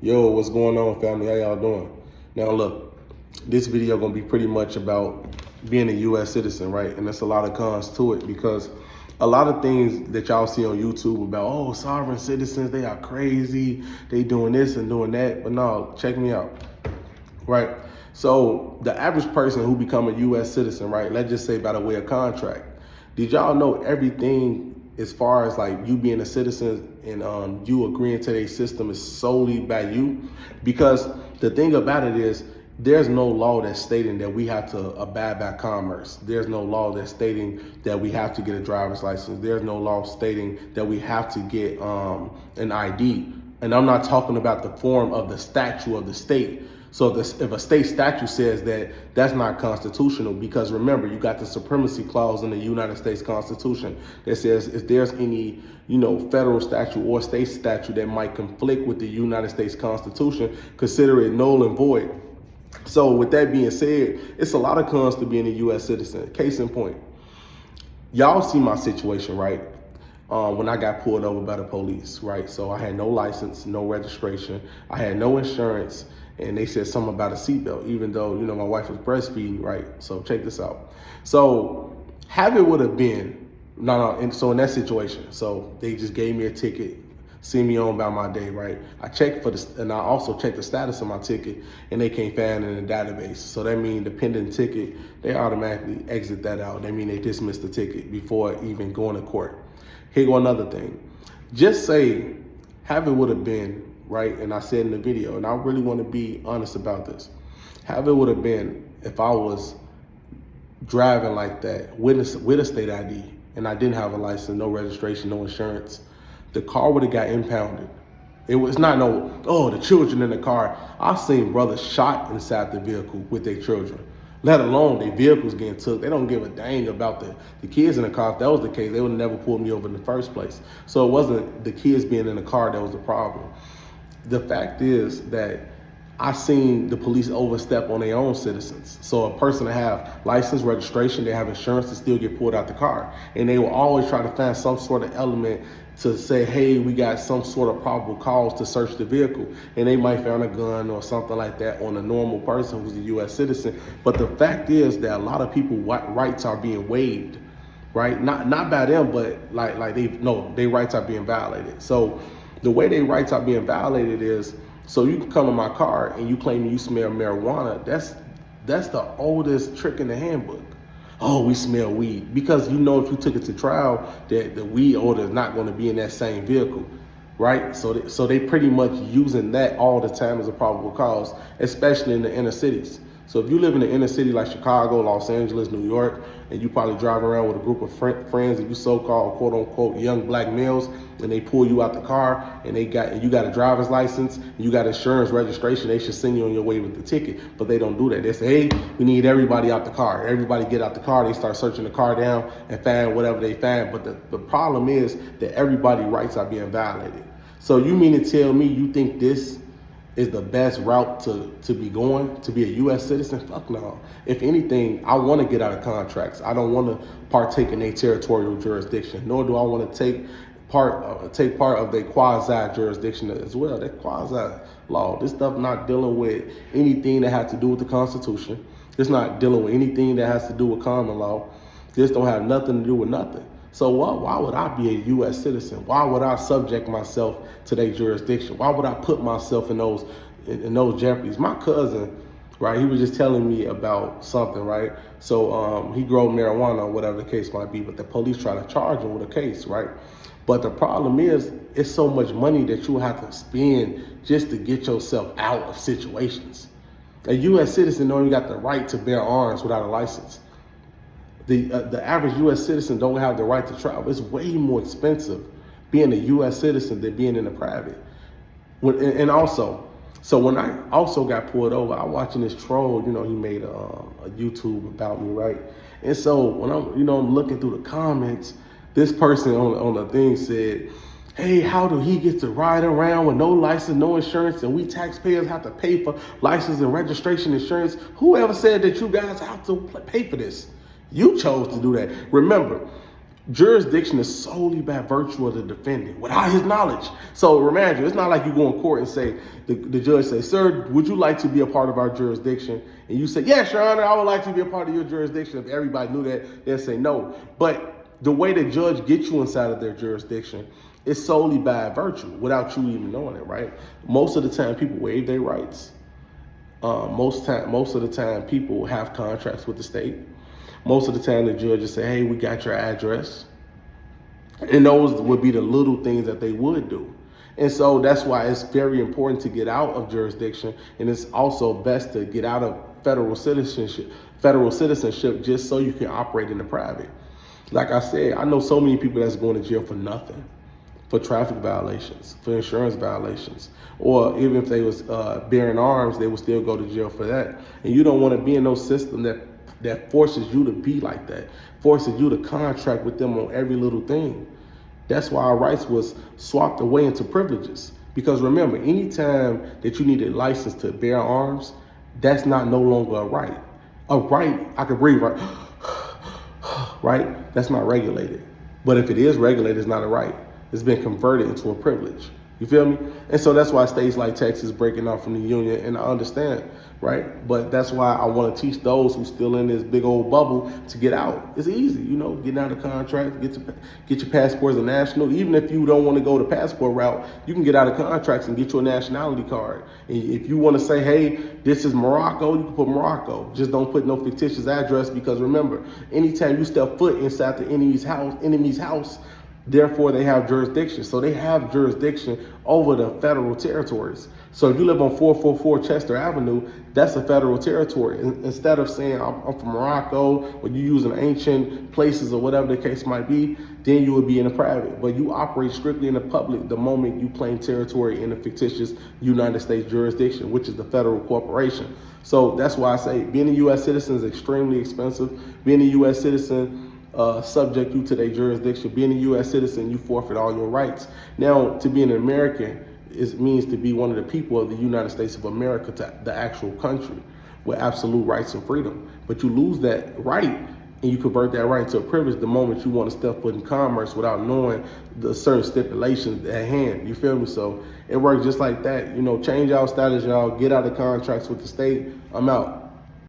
Yo, what's going on, family? How y'all doing? Now, look, this video gonna be pretty much about being a U.S. citizen, right? And there's a lot of cons to it because a lot of things that y'all see on YouTube about, oh, sovereign citizens, they are crazy, they doing this and doing that. But no, check me out, right? So the average person who become a U.S. citizen, right? Let's just say by the way of contract. Did y'all know everything as far as like you being a citizen and you agreeing to their system is solely by you? Because the thing about it is there's no law that's stating that we have to abide by commerce. There's no law that's stating that we have to get a driver's license. There's no law stating that we have to get an ID. And I'm not talking about the form of the statute of the state. So if a state statute says that, that's not constitutional, because remember, you got the supremacy clause in the United States Constitution that says if there's any, federal statute or state statute that might conflict with the United States Constitution, consider it null and void. So with that being said, it's a lot of cons to being a U.S. citizen. Case in point, y'all see my situation, right? When I got pulled over by the police, right? So I had no license, no registration, I had no insurance, and they said something about a seatbelt, even though, my wife was breastfeeding, right? So check this out. So have it would have been, and so in that situation, so they just gave me a ticket, see me on about my day, right? I checked for this, and I also checked the status of my ticket, and they can't find it in the database. So that means the pending ticket, they automatically exit that out. They mean they dismissed the ticket before even going to court. Here go another thing. Just say, have it would have been, right? And I said in the video, and I really want to be honest about this. Have it would have been if I was driving like that with a state ID and I didn't have a license, no registration, no insurance, the car would have got impounded. It was not the children in the car. I've seen brothers shot inside the vehicle with their children, let alone their vehicles getting took. They don't give a dang about the kids in the car. If that was the case, they would have never pulled me over in the first place. So it wasn't the kids being in the car that was the problem. The fact is that I seen the police overstep on their own citizens. So a person to have license, registration, they have insurance to still get pulled out the car. And they will always try to find some sort of element to say, hey, we got some sort of probable cause to search the vehicle. And they might find a gun or something like that on a normal person who's a U.S. citizen. But the fact is that a lot of people's rights are being waived, right? Not by them, but their rights are being violated. So the way their rights are being violated is, so you can come in my car and you claim you smell marijuana. That's the oldest trick in the handbook. Oh, we smell weed. Because if you took it to trial, that the weed odor is not going to be in that same vehicle, right? So they pretty much using that all the time as a probable cause, especially in the inner cities. So if you live in the inner city like Chicago, Los Angeles, New York, and you probably drive around with a group of friends and you so-called quote unquote young black males, and they pull you out the car and you got a driver's license, and you got insurance, registration, they should send you on your way with the ticket. But they don't do that. They say, hey, we need everybody out the car. Everybody get out the car. They start searching the car down and find whatever they find. But the problem is that everybody's rights are being violated. So you mean to tell me you think this is the best route to be going, to be a U.S. citizen? Fuck no. If anything, I want to get out of contracts. I don't want to partake in a territorial jurisdiction, nor do I want to take part of the quasi jurisdiction as well. That quasi law. This stuff not dealing with anything that has to do with the Constitution. It's not dealing with anything that has to do with common law. This don't have nothing to do with nothing. So why would I be a U.S. citizen? Why would I subject myself to their jurisdiction? Why would I put myself in those jeopardies? My cousin, right, he was just telling me about something, right? So he grew marijuana or whatever the case might be, but the police try to charge him with a case, right? But the problem is, it's so much money that you have to spend just to get yourself out of situations. A U.S. citizen don't even got the right to bear arms without a license. The average U.S. citizen don't have the right to travel. It's way more expensive being a U.S. citizen than being in the private. And also, so when I also got pulled over, I watching this troll, he made a YouTube about me, right? And so when I'm looking through the comments, this person on the thing said, hey, how do he get to ride around with no license, no insurance, and we taxpayers have to pay for license and registration insurance? Whoever said that you guys have to pay for this? You chose to do that. Remember, Jurisdiction is solely by virtue of the defendant without his knowledge. So remind you, it's not like you go in court and say, the judge say, sir, would you like to be a part of our jurisdiction? And you say, yes, Your Honor, I would like to be a part of your jurisdiction. If everybody knew that, they'd say no. But the way the judge gets you inside of their jurisdiction is solely by virtue without you even knowing it, right? Most of the time people waive their rights. Most of the time people have contracts with the state. Most of the time the judges say, hey, we got your address. And those would be the little things that they would do. And so that's why it's very important to get out of jurisdiction. And it's also best to get out of federal citizenship just so you can operate in the private. Like I said, I know so many people that's going to jail for nothing, for traffic violations, for insurance violations, or even if they was bearing arms, they would still go to jail for that. And you don't want to be in no system that forces you to be like that, forces you to contract with them on every little thing. That's why our rights was swapped away into privileges. Because remember, anytime that you need a license to bear arms, that's not no longer a right. A right, I can breathe right, right? That's not regulated. But if it is regulated, it's not a right. It's been converted into a privilege. You feel me? And so that's why states like Texas breaking off from the union, and I understand, right? But that's why I want to teach those who still in this big old bubble to get out. It's easy, getting out of contract, get your passport as a national. Even if you don't want to go the passport route, you can get out of contracts and get your nationality card. And if you want to say, hey, this is Morocco, you can put Morocco. Just don't put no fictitious address, because remember, anytime you step foot inside the enemy's house, therefore, they have jurisdiction. So they have jurisdiction over the federal territories. So if you live on 444 Chester Avenue, that's a federal territory. Instead of saying I'm from Morocco, or you using ancient places or whatever the case might be, then you would be in the private. But you operate strictly in the public the moment you claim territory in the fictitious United States jurisdiction, which is the federal corporation. So that's why I say being a U.S. citizen is extremely expensive. Being a U.S. citizen subject you to their jurisdiction. Being a U.S. citizen, you forfeit all your rights. Now, to be an American, it means to be one of the people of the United States of America, to the actual country with absolute rights and freedom. But you lose that right, and you convert that right into a privilege the moment you want to step foot in commerce without knowing the certain stipulations at hand. You feel me? So it works just like that. Change our status, y'all. Get out of contracts with the state. I'm out.